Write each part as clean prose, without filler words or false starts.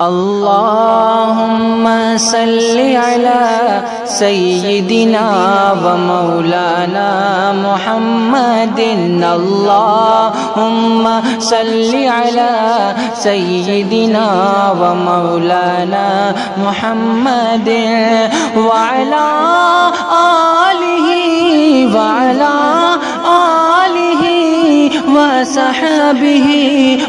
अल्लाहुम्मा सल्लि अला सय्यिदिना व मौलाना मुहम्मदिन। अल्लाहुम्मा सल्लि अला सय्यिदिना व मौलाना मुहम्मदिन व अला आलिहि व अला आलिहि व सहबिहि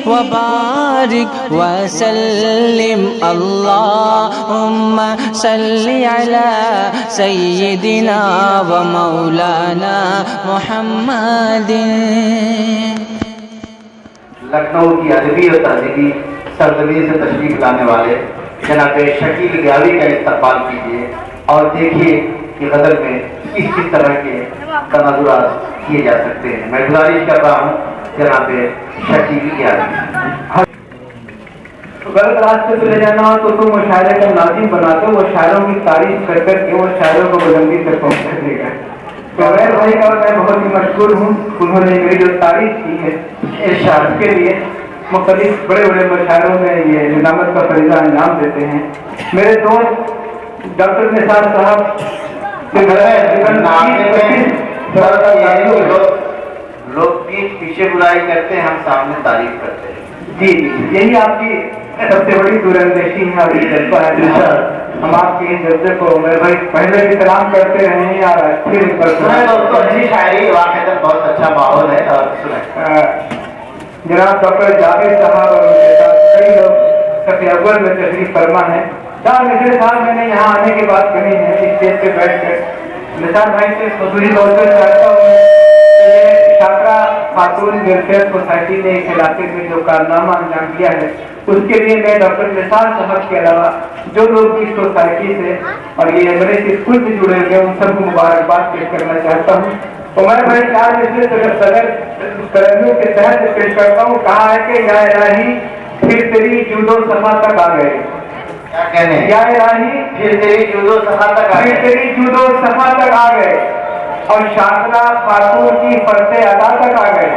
व बारिक व सल्लिम। अल्लाहुम्मा सल्लि अला सय्यिदिना व मौलाना मुहम्मदिन। लखनऊ की अदबी और तहजीबी सरजमीन से तशरीफ लाने वाले जनाब शकील गयावी का इस्तकबाल कीजिए और देखिए कि गज़ल में किस तरह के तनाज़ुरात किए जा सकते हैं। मैं गुजारिश कर रहा हूँ जनाब शकील गयावी। गलत रास्ते पे ले जाना हो तो तुम वो शायरे का नाज़िम बनाते हो, वो शायरों की तारीफ कर करके वो शायरों को बुलंदी तक पहुँचा देगा। तो मैं भाई का मैं बहुत ही मशहूर हूँ, उन्होंने मेरी जो तारीफ की है इरशाद के लिए मुख्तलिफ बड़े बड़े मशायरों में ये निज़ामत का फरीज़ा अंजाम देते हैं। मेरे दोस्त डॉक्टर निसार साहब लोग पीछे बुराई करते हैं, हम सामने तारीफ करते हैं। जी यही आपकी सबसे बड़ी दूरंदेशी है और ये जज्बा है। हम आपके इस जज्बे को मेरे भाई पहले भी सलाम करते रहे हैं और अच्छी अच्छी शायरी वाक़ई बहुत अच्छा माहौल है। और जनाब डॉक्टर जावेद साहब और उनके साथ कई लोग सफ़े अव्वल में तशरीफ फरमा है। चार मिसरे साहब मैंने यहाँ आने के बाद कही है इस स्टेज पे बैठ कर निसार भाई से खसूसी तौर पर चाहता हूँ शाकरा खातून वेलफेयर सोसाइटी ने इस इलाके में जो कारनामा अंजाम दिया है उसके लिए मैं डॉक्टर निसार साहब के अलावा जो लोग इस सोसाइटी से और ये मेरे स्कूल से जुड़े हुए उन सबको मुबारकबाद पेश करना चाहता हूँ। तो मैं भाई चार मिसरे सदर तरन्नुम के तहत पेश करता हूँ। कहा है कि या इलाही फिर तेरी जूदो सफा तक आ गए। क्या कहने? या इलाही फिर तेरी जूदो सफा तक आ गए, फिर तेरी जूदो सफा तक आ गए और शाकरा खातून की फरते अदा तक आ गए।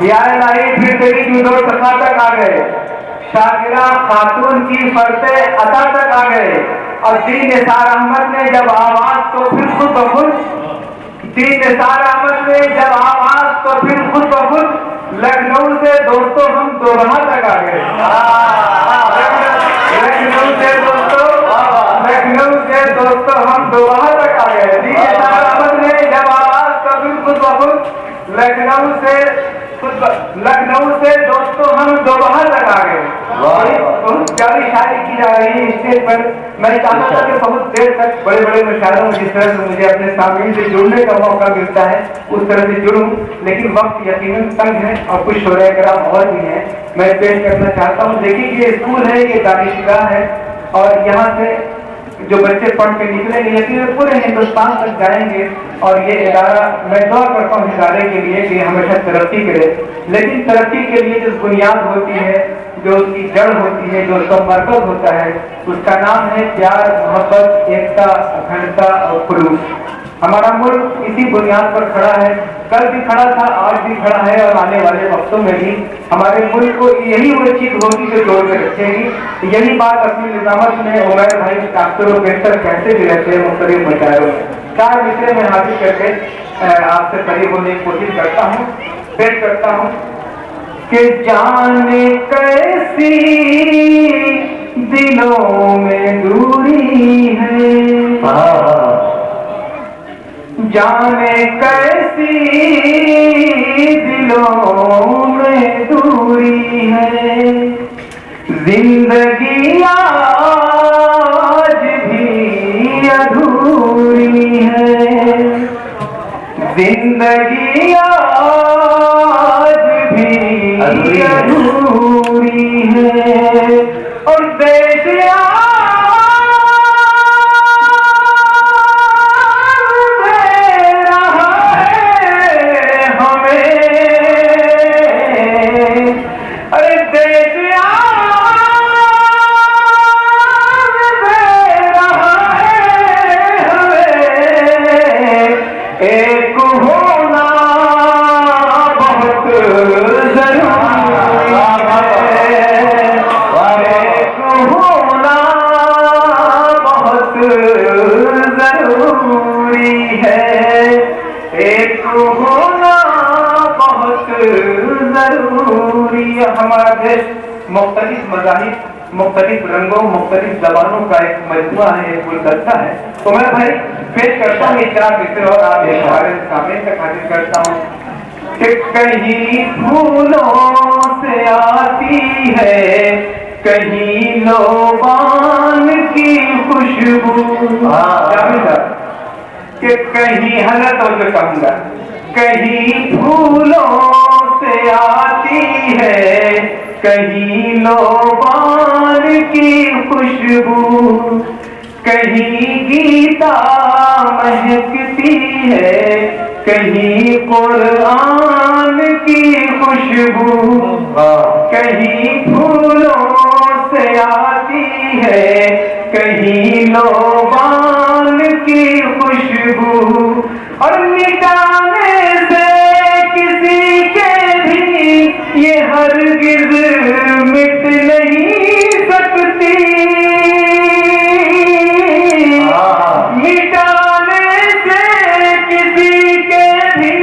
या इलाही फिर तेरी जूदो सफा तक आ गए, शाकिरा खातून की फरते अदा तक आ गए। और दी निसार अहमद ने जब आवाज तो फिर खुद ब खुद, दी निसार अहमद ने जब आवाज तो फिर खुद ब खुद लखनऊ से दोस्तों हम दोरहा तक आ गए। लखनऊ से दोस्तों हम दोरहा तक आ गए। दी निसार अहमद ने जब आवाज तो फिर खुद ब खुद लखनऊ से दोस्तों हम दोरहा तक आ गए। बहुत प्यारी शायरी की जा रही है स्टेज पर। मैं चाहता था कि बहुत देर तक बड़े बड़े मुशायरों जिस तरह से मुझे अपने सामने से जुड़ने का मौका मिलता है उस तरह से जुड़ूं, लेकिन वक्त यकीनन तंग है और कुछ शोरे कराम और भी हैं। मैं पेश करना चाहता हूँ। देखिए ये स्कूल है, ये दानिशगाह है और यहाँ से जो बच्चे पढ़ के निकलेंगे यकीनन पूरे हिंदुस्तान तक जाएंगे। और ये इदारा मैं दुआ करता हूँ इदारे के लिए कि हमेशा तरक्की करे, लेकिन तरक्की के लिए जो बुनियाद होती है, जो उसकी जड़ होती है, जो उसका मरकज होता है, उसका नाम है प्यार, मोहब्बत, एकता, अखंडता और खुलूस। हमारा मुल्क इसी बुनियाद पर खड़ा है, कल भी खड़ा था, आज भी खड़ा है और आने वाले वक्तों में भी हमारे मुल्क को यही वो चीज होगी जो जोड़ के रखेगी। यही बात अपनी निजामत में उमैर भाई अक्सर व बेहतर कहते भी रहते हैं मुख्तलिफ मशायरों में। चार विषय में हाजिर करके आपसे करीब होने की कोशिश करता हूँ, पेश करता हूँ कि जाने कैसी दिलों में दूरी है, जाने कैसी दिलों में दूरी है, जिंदगी आज भी अधूरी है, जिंदगी आज भी अधूरी है और देश एक होना बहुत जरूरी देश मुख्तलिफ मज़ाहिब, मुख्तलिफ रंगों, मुख्तलिफ ज़बानों का एक मजमुआ है, एक गुलदस्ता है। तो मैं भाई पेश करता हूँ ये 4 मिसरे और आप एक हमारे सामने का खातिर करता हूँ कि कहीं फूलों से आती है, कहीं लोबान की खुशबू, कि कहीं हजरत तो कहूँगा, कहीं फूलों से आती है, कहीं लोबान की खुशबू, कहीं गीता महकती है, कहीं कुरान की खुशबू, कहीं फूलों से आती है, कहीं लोबान की खुशबू, और मिटाने से किसी के भी ये हरगिज मिट नहीं सकती, मिटाने से किसी के भी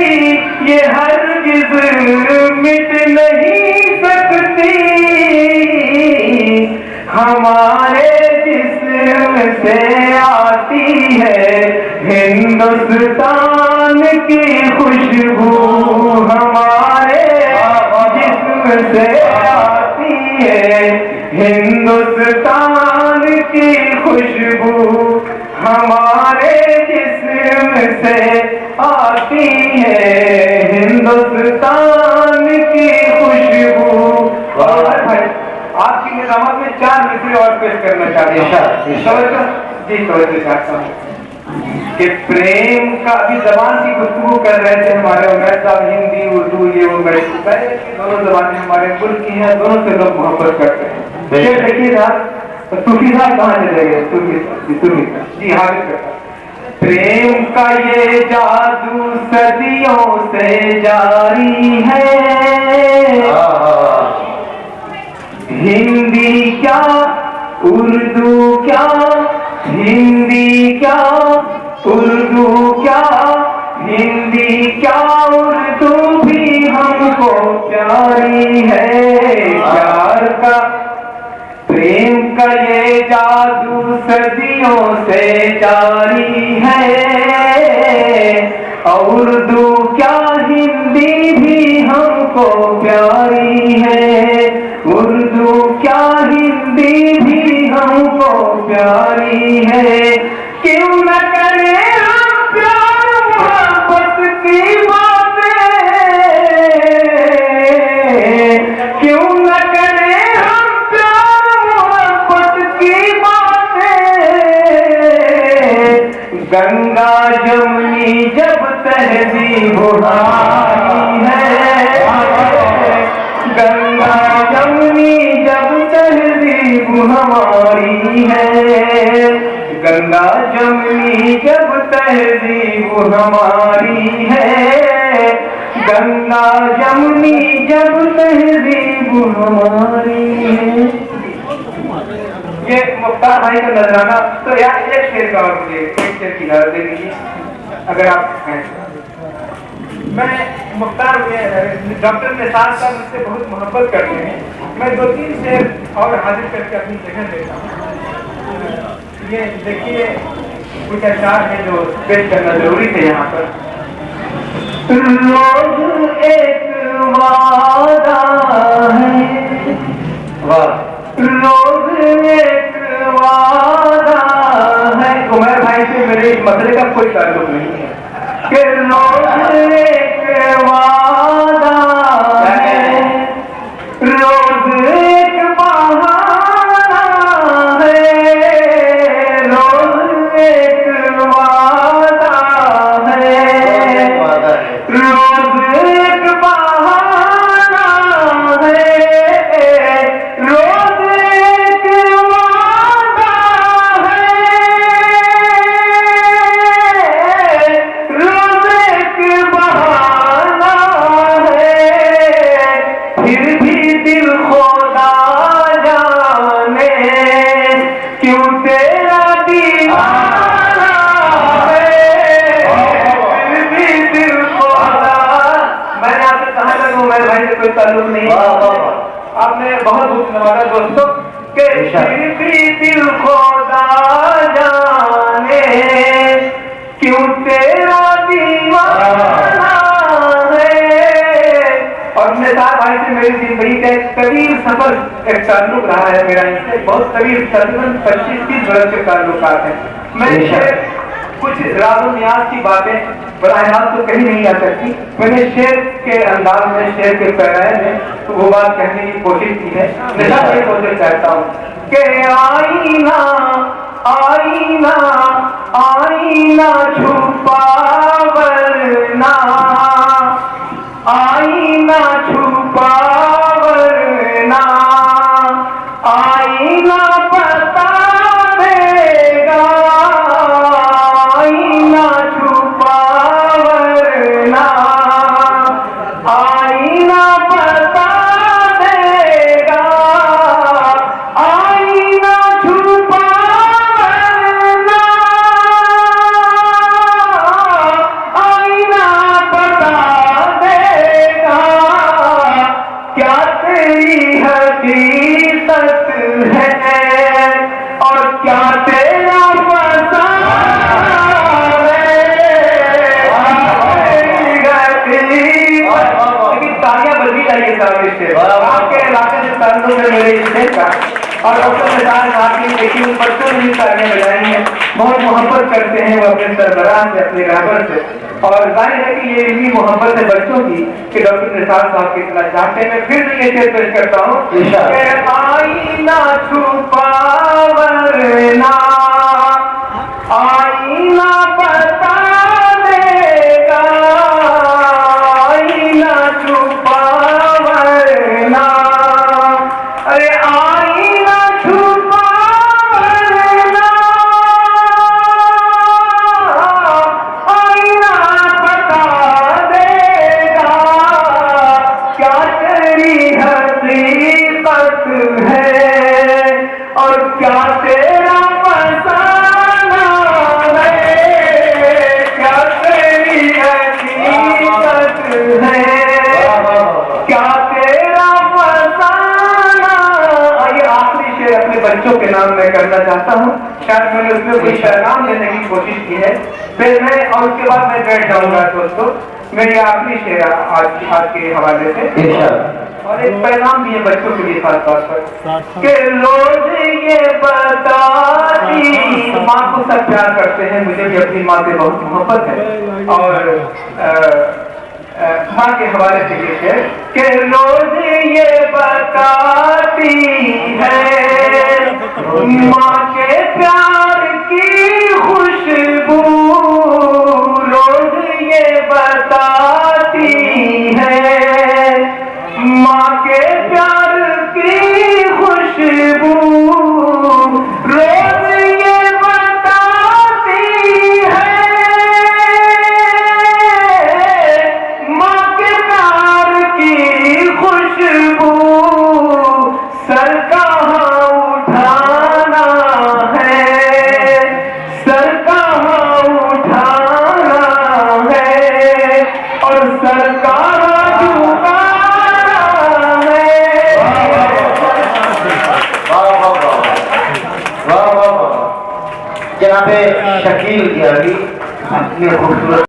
ये हरगिज मिट नहीं सकती, हमारे जिस्म से आती है हिंदुस्तान की खुशबू, हमारे जिस्म से आती है हिंदुस्तान की खुशबू, हमारे जिस्म से आती है हिंदुस्तान की खुशबू। आपकी निजामत में 4 मिसरे और पेश करना चाहता हूँ कि प्रेम का अभी जबान की गुफ्तगू कर रहे थे हमारे उमर साहब, हिंदी उर्दू ये वो बड़े दोनों जबानें हमारे मुल्क की हैं, दोनों से लोग मोहब्बत करते हैं। ये देखिए साहब, सूफी साहब कहाँ चले गए? सूफी जी हाजिर करता, प्रेम का ये जादू सदियों से जारी है, हिंदी क्या उर्दू क्या, हिंदी क्या उर्दू क्या, हिंदी क्या उर्दू भी हमको प्यारी है, प्यार का प्रेम का ये जादू सदियों से जारी है, उर्दू क्या हिंदी भी हमको प्यारी है, उर्दू क्या हिंदी भी हमको प्यारी है, क्यों न करें हम प्यार मोहब्बत की बातें, क्यों न करें हम प्यार मोहब्बत की बातें, गंगा जमुनी जब तहजीब उठाई है, गंगा जमुनी जब तहजीब हमारी है, गंगा जमुनी जब तहजीब हमारी है, गंगा जमुनी जब तहजीब हमारी है। ये मुख्तार भाई का नजराना। तो यार एक शेर का और मुझे एक शेर की इजाजत दे दीजिए अगर आप हैं। मैं मुख्तार डॉक्टर निसार साहब मुझसे बहुत मोहब्बत करते हैं, मैं 2-3 शेर और हाजिर करके अपनी जगह देता हूँ। ये देखिए कुछ अशार है जो पेश करना जरूरी थे यहाँ पर। रोज एक वादा है, रोज एक वादा है, उमर भाई से मेरे इस मसले का कोई ताल्लुक नहीं है कि रोज एक वादा है, रोज एक बहाना है, रोज एक वादा है, रोज एक बहाना है, रोज एक वादा है, रोज एक बहाना है, हुस्न वाला दोस्तों के फिर भी दिल खोदा जाने क्यों तेरा दीवाना है। और मेरे साथ भाई से मेरी जिंदगी का एक तवील सफर, एक ताल्लुक रहा है मेरा इनसे, बहुत तवील, तकरीबन 25-30 बरस के ताल्लुकात हैं। मैं कुछ राज़ो नियाज़ की बातें बराह रास्त तो कहीं नहीं आ सकती, मैंने शेर के अंदाज में, शेर के पैराए में तो वो बात कहने की कोशिश की है। मैं ये कोशिश करता हूँ कि आईना आईना आईना छुपा वरना, आईना छुपा वरना, आईना बता देगा, आईना छुपा वरना, आईना बता देगा, आईना छुपा वरना, आईना बता देगा क्या तेरी हकीकत है और क्या तेरा तालियां बजनी चाहिए सामने से आपके इलाके से ताल्लुक है मेरे इससे का। और डॉक्टर निसार साहब की देखिए उन बच्चों ने भी तालियां बजाई हैं, बहुत मोहब्बत करते हैं वो अपने सरबराह से, अपने रहबर से। और जाहिर है कि ये इतनी मोहब्बत है बच्चों की कि डॉक्टर निसार साहब कितना चाहते हैं। मैं फिर ये शेर पेश करता हूँ, आईना छुपा वरना, आईना बता देगा, आईना छुपा वरना, अरे आईना छुपा वरना, आईना बता देगा क्या तेरी हकीकत है और क्या तेरा फसाना है, क्या तेरी हकीकत है, क्या तेरा फसाना। ये आखिरी शेर अपने बच्चों के नाम में करना चाहता हूँ, शायद मैंने उसमें कोई पैगाम देने की कोशिश की है, फिर मैं और उसके बाद मैं बैठ जाऊंगा दोस्तों। मेरी आखिरी शेर आज के हवाले से और एक पैगाम भी है बच्चों के लिए खास तौर पर कि रोज ये बताती, माँ को सब प्यार करते हैं, मुझे भी अपनी माँ से बहुत मोहब्बत है। और माँ के हवाले से ये शेर कि रोज ये बताती है माँ के प्यार की खुशबू, रोज ये बताती है माँ के प्यार की खुशबू, रोज ये बताती है माँ के प्यार की खुशबू, सर कहाँ उठाना है, सर कहाँ उठाना है और सर कहाँ झुकाना है। जनाब शकील की अली अपने खूबसूरत